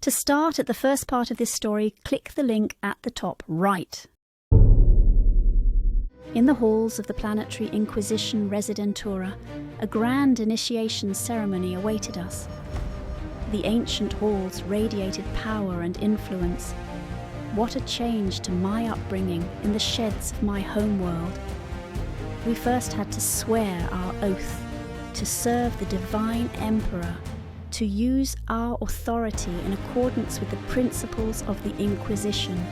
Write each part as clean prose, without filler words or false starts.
To start at the first part of this story, click the link at the top right. In the halls of the Planetary Inquisition Residentura, a grand initiation ceremony awaited us. The ancient halls radiated power and influence. What a change to my upbringing in the sheds of my homeworld. We first had to swear our oath to serve the divine emperor, to use our authority in accordance with the principles of the Inquisition.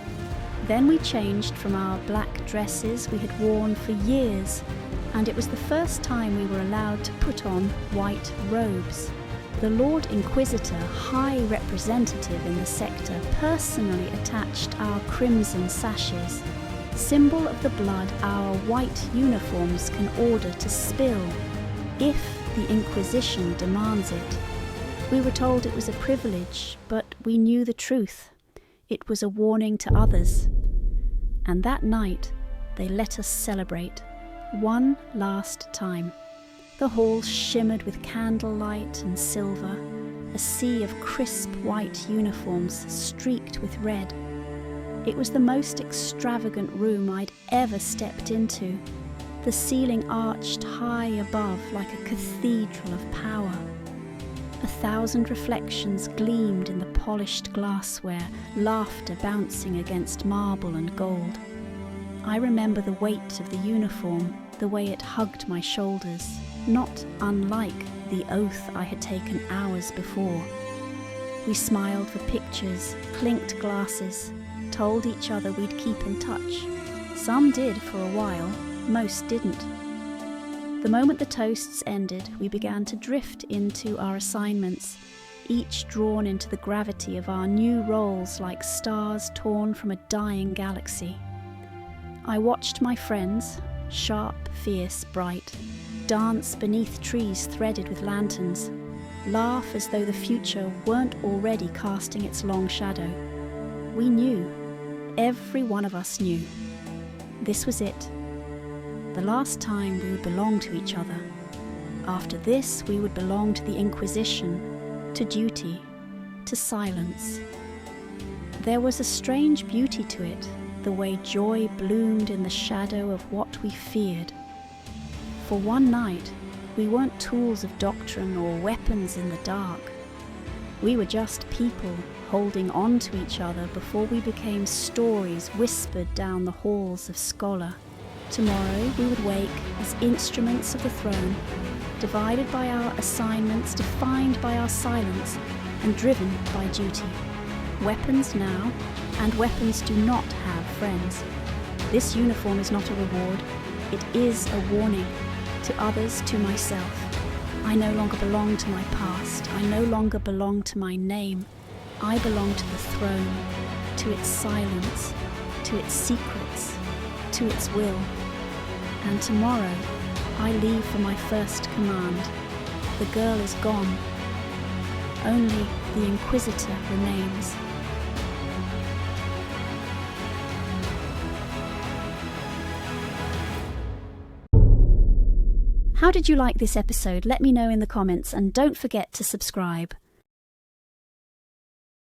Then we changed from our black dresses we had worn for years, and it was the first time we were allowed to put on white robes. The Lord Inquisitor, High Representative in the sector, personally attached our crimson sashes, symbol of the blood our white uniforms can order to spill, if the Inquisition demands it. We were told it was a privilege, but we knew the truth. It was a warning to others. And that night, they let us celebrate, one last time. The hall shimmered with candlelight and silver, a sea of crisp white uniforms streaked with red. It was the most extravagant room I'd ever stepped into, the ceiling arched high above like a cathedral of power. 1,000 reflections gleamed in the polished glassware, laughter bouncing against marble and gold. I remember the weight of the uniform, the way it hugged my shoulders, not unlike the oath I had taken hours before. We smiled for pictures, clinked glasses, told each other we'd keep in touch. Some did for a while, most didn't. The moment the toasts ended, we began to drift into our assignments, each drawn into the gravity of our new roles like stars torn from a dying galaxy. I watched my friends, sharp, fierce, bright, dance beneath trees threaded with lanterns, laugh as though the future weren't already casting its long shadow. We knew, every one of us knew. This was it. The last time we would belong to each other. After this, we would belong to the Inquisition, to duty, to silence. There was a strange beauty to it, the way joy bloomed in the shadow of what we feared. For one night, we weren't tools of doctrine or weapons in the dark. We were just people holding on to each other before we became stories whispered down the halls of Scholar. Tomorrow we would wake as instruments of the throne, divided by our assignments, defined by our silence, and driven by duty. Weapons now, and weapons do not have friends. This uniform is not a reward, it is a warning, to others, to myself. I no longer belong to my past, I no longer belong to my name. I belong to the throne, to its silence, to its secrets, to its will. And tomorrow, I leave for my first command. The girl is gone. Only the Inquisitor remains. How did you like this episode? Let me know in the comments, and don't forget to subscribe.